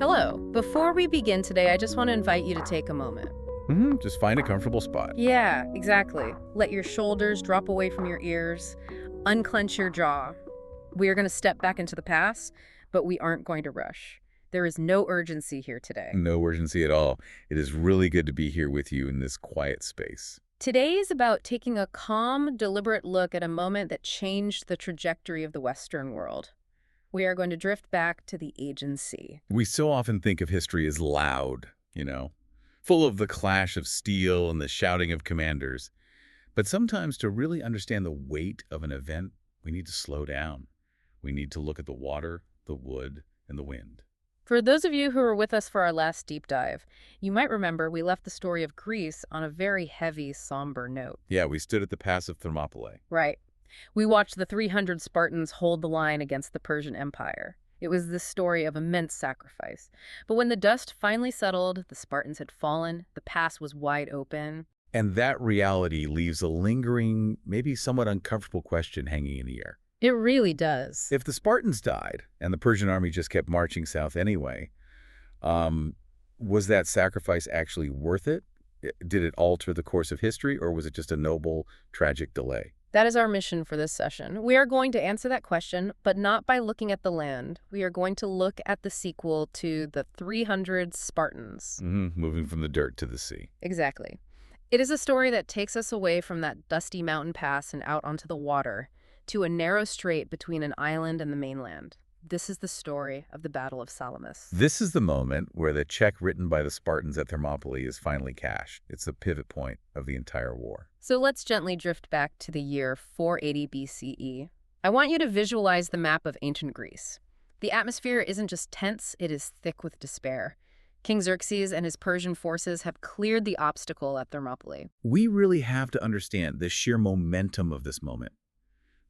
Hello. Before we begin today, I just want to invite you to take a moment. Just find a comfortable spot. Yeah, exactly. Let your shoulders drop away from your ears, unclench your jaw. We are going to step back into the past, but we aren't going to rush. There is no urgency here today. No urgency at all. It is really good to be here with you in this quiet space. Today is about taking a calm, deliberate look at a moment that changed the trajectory of the Western world. We are going to drift back to the Aegean Sea. We so often think of history as loud, full of the clash of steel and the shouting of commanders. But sometimes to really understand the weight of an event, we need to slow down. We need to look at the water, the wood, and the wind. For those of you who were with us for our last deep dive, you might remember we left the story of Greece on a very heavy, somber note. Yeah, we stood at the pass of Thermopylae. Right. We watched the 300 Spartans hold the line against the Persian Empire. It was this story of immense sacrifice. But when the dust finally settled, the Spartans had fallen, the pass was wide open. And that reality leaves a lingering, maybe somewhat uncomfortable question hanging in the air. It really does. If the Spartans died and the Persian army just kept marching south anyway, was that sacrifice actually worth it? Did it alter the course of history, or was it just a noble, tragic delay? That is our mission for this session. We are going to answer that question, but not by looking at the land. We are going to look at the sequel to the 300 Spartans. Moving from the dirt to the sea. Exactly. It is a story that takes us away from that dusty mountain pass and out onto the water, to a narrow strait between an island and the mainland. This is the story of the Battle of Salamis. This is the moment where the check written by the Spartans at Thermopylae is finally cashed. It's the pivot point of the entire war. So let's gently drift back to the year 480 BCE. I want you to visualize the map of ancient Greece. The atmosphere isn't just tense, it is thick with despair. King Xerxes and his Persian forces have cleared the obstacle at Thermopylae. We really have to understand the sheer momentum of this moment.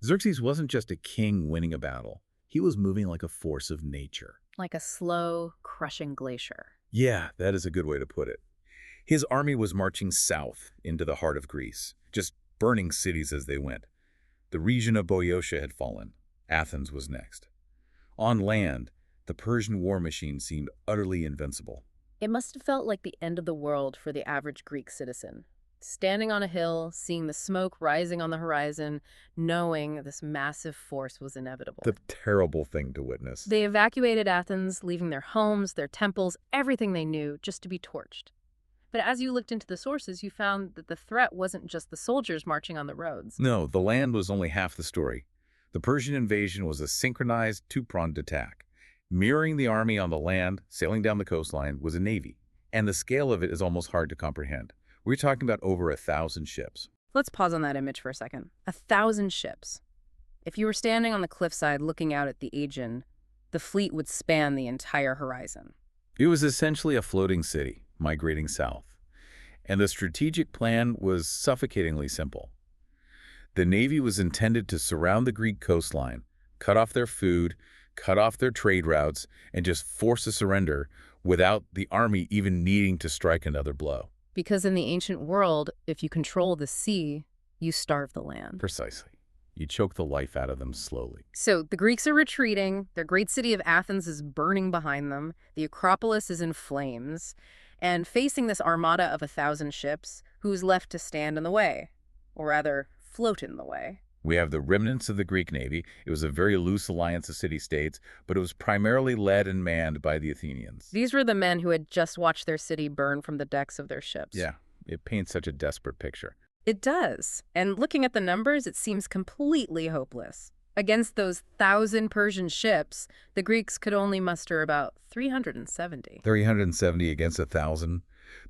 Xerxes wasn't just a king winning a battle. He was moving like a force of nature. Like a slow, crushing glacier. Yeah, that is a good way to put it. His army was marching south into the heart of Greece, just burning cities as they went. The region of Boeotia had fallen. Athens was next. On land, the Persian war machine seemed utterly invincible. It must have felt like the end of the world for the average Greek citizen. Standing on a hill, seeing the smoke rising on the horizon, knowing this massive force was inevitable. The terrible thing to witness. They evacuated Athens, leaving their homes, their temples, everything they knew, just to be torched. But as you looked into the sources, you found that the threat wasn't just the soldiers marching on the roads. No, the land was only half the story. The Persian invasion was a synchronized, two-pronged attack. Mirroring the army on the land, sailing down the coastline, was a navy. And the scale of it is almost hard to comprehend. We're talking about over 1,000 ships. Let's pause on that image for a second. 1,000 ships. If you were standing on the cliffside looking out at the Aegean, the fleet would span the entire horizon. It was essentially a floating city, migrating south. And the strategic plan was suffocatingly simple. The Navy was intended to surround the Greek coastline, cut off their food, cut off their trade routes, and just force a surrender without the army even needing to strike another blow. Because in the ancient world, if you control the sea, you starve the land. Precisely. You choke the life out of them slowly. So the Greeks are retreating, their great city of Athens is burning behind them, the Acropolis is in flames, and facing this armada of 1,000 ships, who's left to stand in the way? Or rather, float in the way. We have the remnants of the Greek Navy. It was a very loose alliance of city-states, but it was primarily led and manned by the Athenians. These were the men who had just watched their city burn from the decks of their ships. Yeah, it paints such a desperate picture. It does. And looking at the numbers, it seems completely hopeless. Against those 1,000 Persian ships, the Greeks could only muster about 370. 370 against 1,000.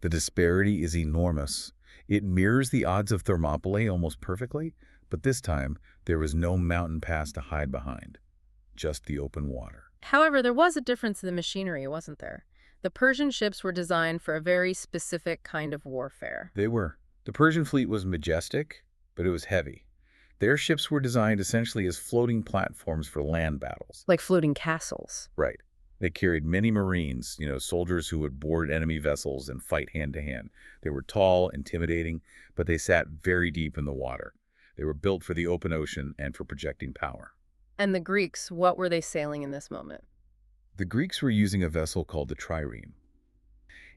The disparity is enormous. It mirrors the odds of Thermopylae almost perfectly, but this time there was no mountain pass to hide behind, just the open water. However, there was a difference in the machinery, wasn't there? The Persian ships were designed for a very specific kind of warfare. They were. The Persian fleet was majestic, but it was heavy. Their ships were designed essentially as floating platforms for land battles. Like floating castles. Right. They carried many Marines, soldiers who would board enemy vessels and fight hand-to-hand. They were tall, intimidating, but they sat very deep in the water. They were built for the open ocean and for projecting power. And the Greeks, what were they sailing in this moment? The Greeks were using a vessel called the Trireme.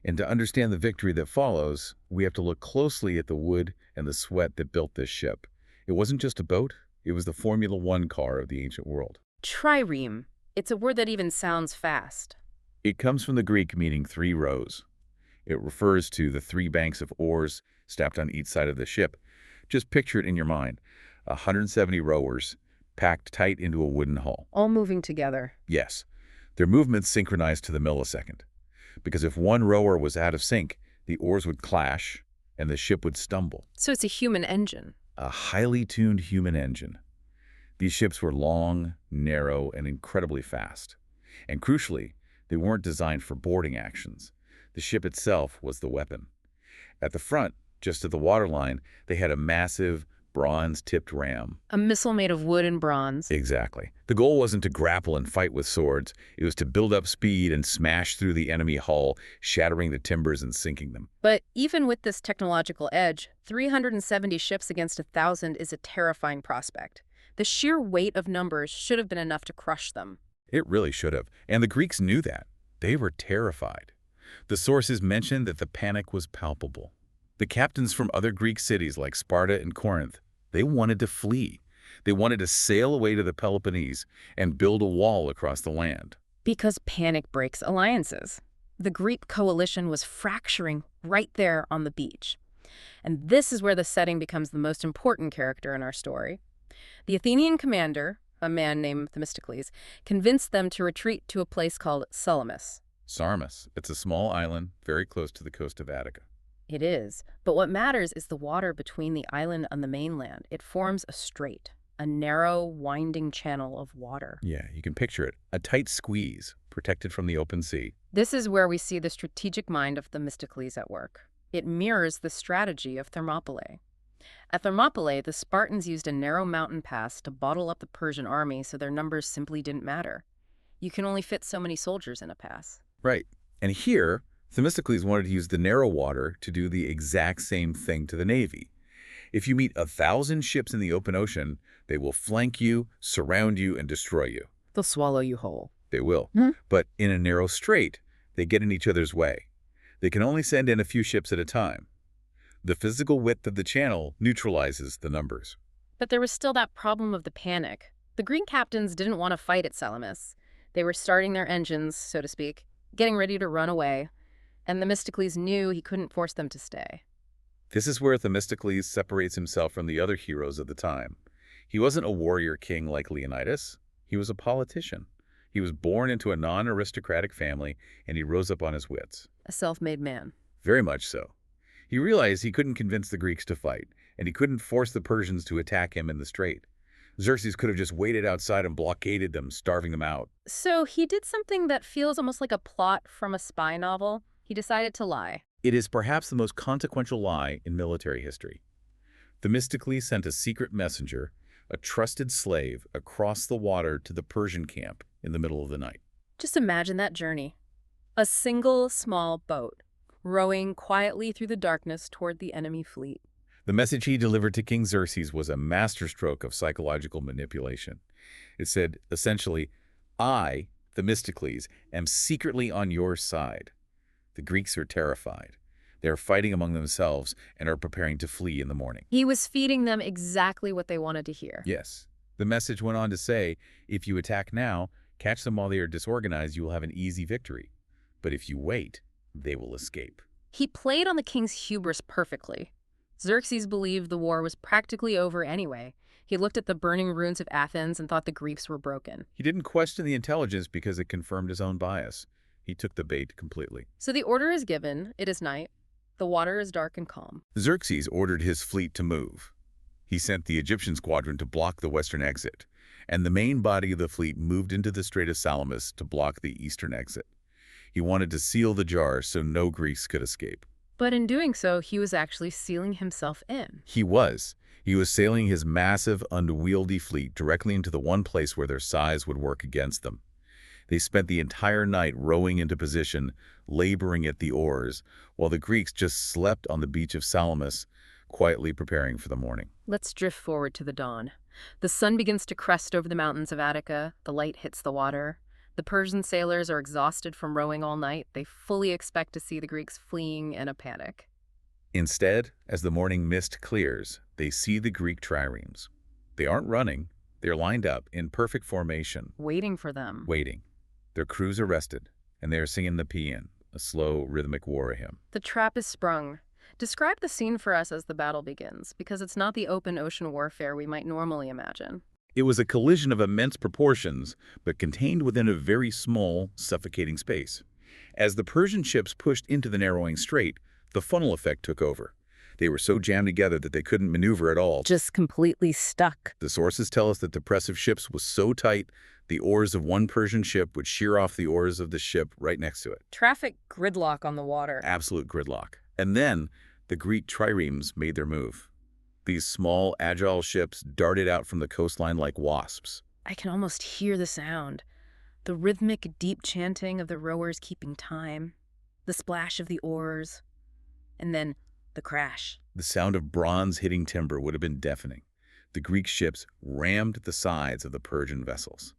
And to understand the victory that follows, we have to look closely at the wood and the sweat that built this ship. It wasn't just a boat, it was the Formula One car of the ancient world. Trireme. It's a word that even sounds fast. It comes from the Greek meaning 3 rows. It refers to the 3 banks of oars stacked on each side of the ship. Just picture it in your mind. 170 rowers packed tight into a wooden hull. All moving together. Yes, their movements synchronized to the millisecond. Because if one rower was out of sync, the oars would clash and the ship would stumble. So it's a human engine. A highly tuned human engine. These ships were long, narrow, and incredibly fast. And crucially, they weren't designed for boarding actions. The ship itself was the weapon. At the front, just at the waterline, they had a massive, bronze-tipped ram. A missile made of wood and bronze. Exactly. The goal wasn't to grapple and fight with swords. It was to build up speed and smash through the enemy hull, shattering the timbers and sinking them. But even with this technological edge, 370 ships against 1,000 is a terrifying prospect. The sheer weight of numbers should have been enough to crush them. It really should have. And the Greeks knew that. They were terrified. The sources mentioned that the panic was palpable. The captains from other Greek cities like Sparta and Corinth, they wanted to flee. They wanted to sail away to the Peloponnese and build a wall across the land. Because panic breaks alliances. The Greek coalition was fracturing right there on the beach. And this is where the setting becomes the most important character in our story. The Athenian commander, a man named Themistocles, convinced them to retreat to a place called Salamis. Salamis. It's a small island very close to the coast of Attica. It is, but what matters is the water between the island and the mainland. It forms a strait, a narrow, winding channel of water. Yeah, you can picture it. A tight squeeze, protected from the open sea. This is where we see the strategic mind of Themistocles at work. It mirrors the strategy of Thermopylae. At Thermopylae, the Spartans used a narrow mountain pass to bottle up the Persian army so their numbers simply didn't matter. You can only fit so many soldiers in a pass. Right. And here, Themistocles wanted to use the narrow water to do the exact same thing to the Navy. If you meet 1,000 ships in the open ocean, they will flank you, surround you, and destroy you. They'll swallow you whole. They will. But in a narrow strait, they get in each other's way. They can only send in a few ships at a time. The physical width of the channel neutralizes the numbers. But there was still that problem of the panic. The Greek captains didn't want to fight at Salamis. They were starting their engines, so to speak, getting ready to run away. And Themistocles knew he couldn't force them to stay. This is where Themistocles separates himself from the other heroes of the time. He wasn't a warrior king like Leonidas. He was a politician. He was born into a non-aristocratic family, and he rose up on his wits. A self-made man. Very much so. He realized he couldn't convince the Greeks to fight, and he couldn't force the Persians to attack him in the strait. Xerxes could have just waited outside and blockaded them, starving them out. So he did something that feels almost like a plot from a spy novel. He decided to lie. It is perhaps the most consequential lie in military history. Themistocles sent a secret messenger, a trusted slave, across the water to the Persian camp in the middle of the night. Just imagine that journey. A single small boat, rowing quietly through the darkness toward the enemy fleet. The message he delivered to King Xerxes was a masterstroke of psychological manipulation. It said, essentially, I, Themistocles, am secretly on your side. The Greeks are terrified. They are fighting among themselves and are preparing to flee in the morning. He was feeding them exactly what they wanted to hear. Yes. The message went on to say, if you attack now, catch them while they are disorganized, you will have an easy victory. But if you wait, they will escape. He played on the king's hubris perfectly. Xerxes believed the war was practically over anyway. He looked at the burning ruins of Athens and thought the Greeks were broken. He didn't question the intelligence because it confirmed his own bias. He took the bait completely. So the order is given. It is night. The water is dark and calm. Xerxes ordered his fleet to move. He sent the Egyptian squadron to block the western exit, and the main body of the fleet moved into the Strait of Salamis to block the eastern exit. He wanted to seal the jar so no Greeks could escape. But in doing so, he was actually sealing himself in. He was. He was sailing his massive, unwieldy fleet directly into the one place where their size would work against them. They spent the entire night rowing into position, laboring at the oars, while the Greeks just slept on the beach of Salamis, quietly preparing for the morning. Let's drift forward to the dawn. The sun begins to crest over the mountains of Attica. The light hits the water. The Persian sailors are exhausted from rowing all night. They fully expect to see the Greeks fleeing in a panic. Instead, as the morning mist clears, they see the Greek triremes. They aren't running. They're lined up in perfect formation, Waiting for them. waiting. Their crews are rested, and they are singing the paean, a slow, rhythmic war hymn. The trap is sprung. Describe the scene for us as the battle begins, because it's not the open ocean warfare we might normally imagine. It was a collision of immense proportions, but contained within a very small, suffocating space. As the Persian ships pushed into the narrowing strait, the funnel effect took over. They were so jammed together that they couldn't maneuver at all. Just completely stuck. The sources tell us that the press of ships was so tight, the oars of one Persian ship would shear off the oars of the ship right next to it. Traffic gridlock on the water. Absolute gridlock. And then, the Greek triremes made their move. These small, agile ships darted out from the coastline like wasps. I can almost hear the sound. The rhythmic, deep chanting of the rowers keeping time. The splash of the oars. And then the crash. The sound of bronze hitting timber would have been deafening. The Greek ships rammed the sides of the Persian vessels.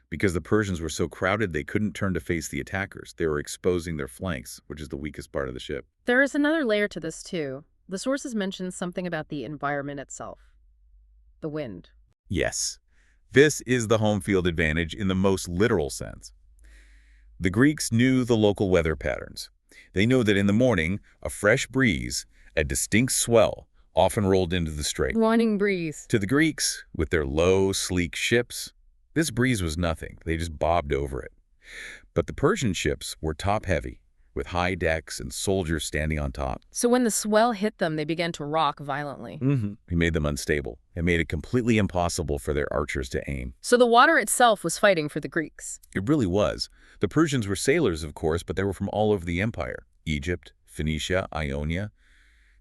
Because the Persians were so crowded, they couldn't turn to face the attackers. They were exposing their flanks, which is the weakest part of the ship. There is another layer to this, too. The sources mention something about the environment itself. The wind. Yes, this is the home field advantage in the most literal sense. The Greeks knew the local weather patterns. They know that in the morning, a fresh breeze, a distinct swell, often rolled into the strait. Morning breeze. To the Greeks, with their low, sleek ships, this breeze was nothing. They just bobbed over it. But the Persian ships were top-heavy, with high decks and soldiers standing on top. So when the swell hit them, they began to rock violently. It made them unstable. It made it completely impossible for their archers to aim. So the water itself was fighting for the Greeks. It really was. The Persians were sailors, of course, but they were from all over the empire. Egypt, Phoenicia, Ionia.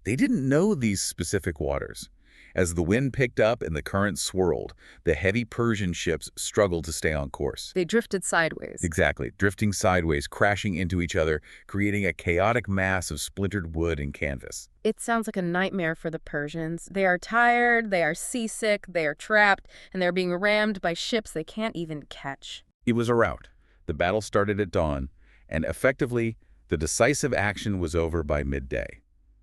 They didn't know these specific waters. As the wind picked up and the current swirled, the heavy Persian ships struggled to stay on course. They drifted sideways. Exactly, drifting sideways, crashing into each other, creating a chaotic mass of splintered wood and canvas. It sounds like a nightmare for the Persians. They are tired, they are seasick, they are trapped, and they're being rammed by ships they can't even catch. It was a rout. The battle started at dawn, and effectively, the decisive action was over by midday.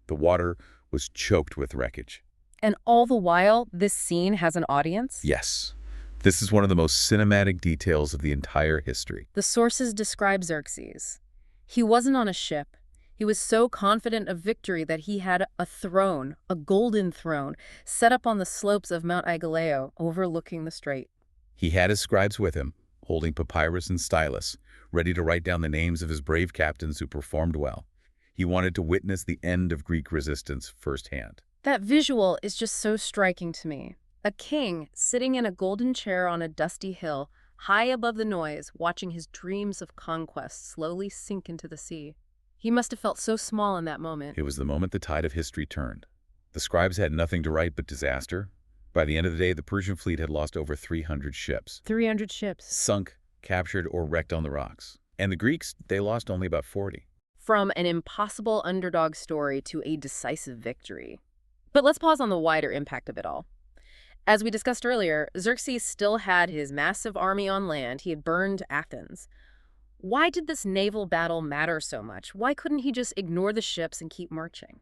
The water was choked with wreckage. And all the while, this scene has an audience? Yes. This is one of the most cinematic details of the entire history. The sources describe Xerxes. He wasn't on a ship. He was so confident of victory that he had a throne, a golden throne, set up on the slopes of Mount Aigaleo, overlooking the strait. He had his scribes with him, holding papyrus and stylus, ready to write down the names of his brave captains who performed well. He wanted to witness the end of Greek resistance firsthand. That visual is just so striking to me. A king sitting in a golden chair on a dusty hill, high above the noise, watching his dreams of conquest slowly sink into the sea. He must have felt so small in that moment. It was the moment the tide of history turned. The scribes had nothing to write but disaster. By the end of the day, the Persian fleet had lost over 300 ships. 300 ships. Sunk, captured, or wrecked on the rocks. And the Greeks, they lost only about 40. From an impossible underdog story to a decisive victory. But let's pause on the wider impact of it all. As we discussed earlier, Xerxes still had his massive army on land. He had burned Athens. Why did this naval battle matter so much? Why couldn't he just ignore the ships and keep marching?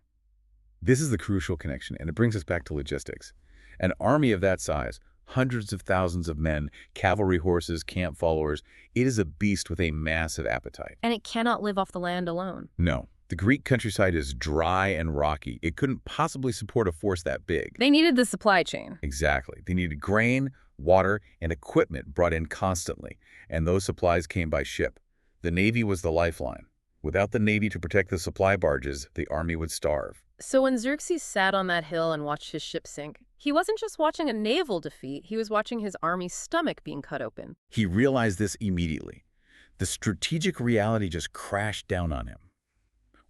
This is the crucial connection, and it brings us back to logistics. An army of that size, hundreds of thousands of men, cavalry horses, camp followers, it is a beast with a massive appetite. And it cannot live off the land alone. No. The Greek countryside is dry and rocky. It couldn't possibly support a force that big. They needed the supply chain. Exactly. They needed grain, water, and equipment brought in constantly, and those supplies came by ship. The Navy was the lifeline. Without the Navy to protect the supply barges, the army would starve. So when Xerxes sat on that hill and watched his ship sink, he wasn't just watching a naval defeat, he was watching his army's stomach being cut open. He realized this immediately. The strategic reality just crashed down on him.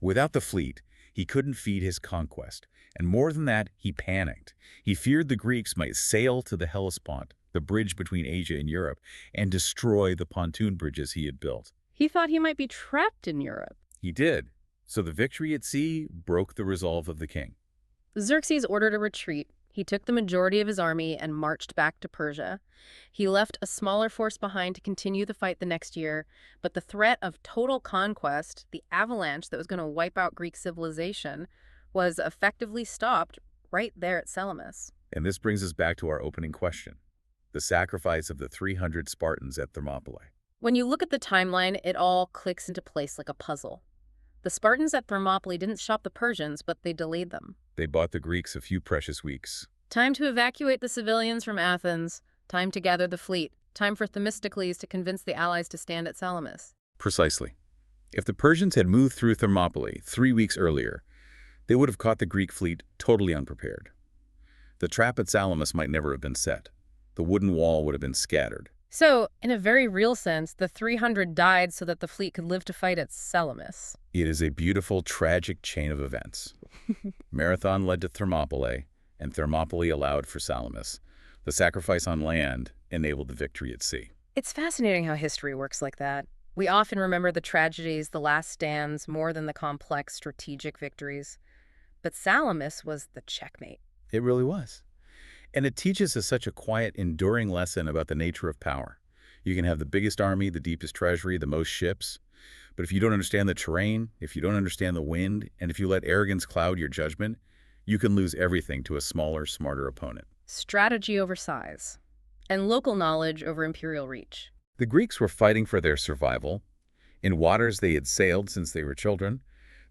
Without the fleet, he couldn't feed his conquest, and more than that, he panicked. He feared the Greeks might sail to the Hellespont, the bridge between Asia and Europe, and destroy the pontoon bridges he had built. He thought he might be trapped in Europe. He did. So the victory at sea broke the resolve of the king. Xerxes ordered a retreat. He took the majority of his army and marched back to Persia. He left a smaller force behind to continue the fight the next year, but the threat of total conquest, the avalanche that was going to wipe out Greek civilization, was effectively stopped right there at Salamis. And this brings us back to our opening question, the sacrifice of the 300 Spartans at Thermopylae. When you look at the timeline, it all clicks into place like a puzzle. The Spartans at Thermopylae didn't stop the Persians, but they delayed them. They bought the Greeks a few precious weeks. Time to evacuate the civilians from Athens. Time to gather the fleet. Time for Themistocles to convince the allies to stand at Salamis. Precisely. If the Persians had moved through Thermopylae 3 weeks earlier, they would have caught the Greek fleet totally unprepared. The trap at Salamis might never have been set. The wooden wall would have been scattered. So, in a very real sense, the 300 died so that the fleet could live to fight at Salamis. It is a beautiful, tragic chain of events. Marathon led to Thermopylae, and Thermopylae allowed for Salamis. The sacrifice on land enabled the victory at sea. It's fascinating how history works like that. We often remember the tragedies, the last stands, more than the complex strategic victories. But Salamis was the checkmate. It really was. And it teaches us such a quiet, enduring lesson about the nature of power. You can have the biggest army, the deepest treasury, the most ships, but if you don't understand the terrain, if you don't understand the wind, and if you let arrogance cloud your judgment, you can lose everything to a smaller, smarter opponent. Strategy over size, and local knowledge over imperial reach. The Greeks were fighting for their survival. In waters they had sailed since they were children.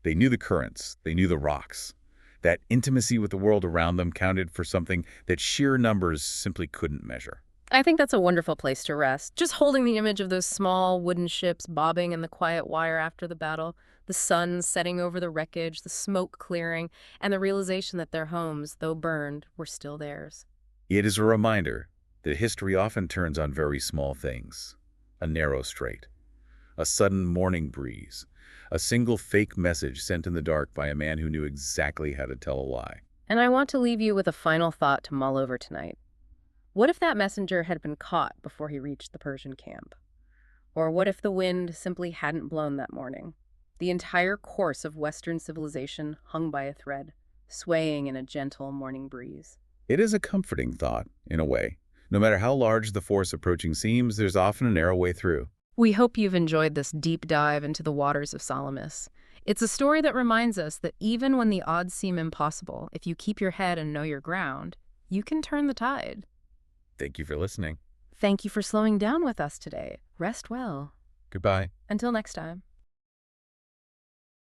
They knew the currents, they knew the rocks. That intimacy with the world around them counted for something that sheer numbers simply couldn't measure. I think that's a wonderful place to rest. Just holding the image of those small wooden ships bobbing in the quiet wire after the battle, the sun setting over the wreckage, the smoke clearing, and the realization that their homes, though burned, were still theirs. It is a reminder that history often turns on very small things. A narrow strait, a sudden morning breeze, a single fake message sent in the dark by a man who knew exactly how to tell a lie. And I want to leave you with a final thought to mull over tonight. What if that messenger had been caught before he reached the Persian camp? Or what if the wind simply hadn't blown that morning? The entire course of Western civilization hung by a thread, swaying in a gentle morning breeze. It is a comforting thought, in a way. No matter how large the force approaching seems, there's often a narrow way through. We hope you've enjoyed this deep dive into the waters of Salamis. It's a story that reminds us that even when the odds seem impossible, if you keep your head and know your ground, you can turn the tide. Thank you for listening. Thank you for slowing down with us today. Rest well. Goodbye. Until next time.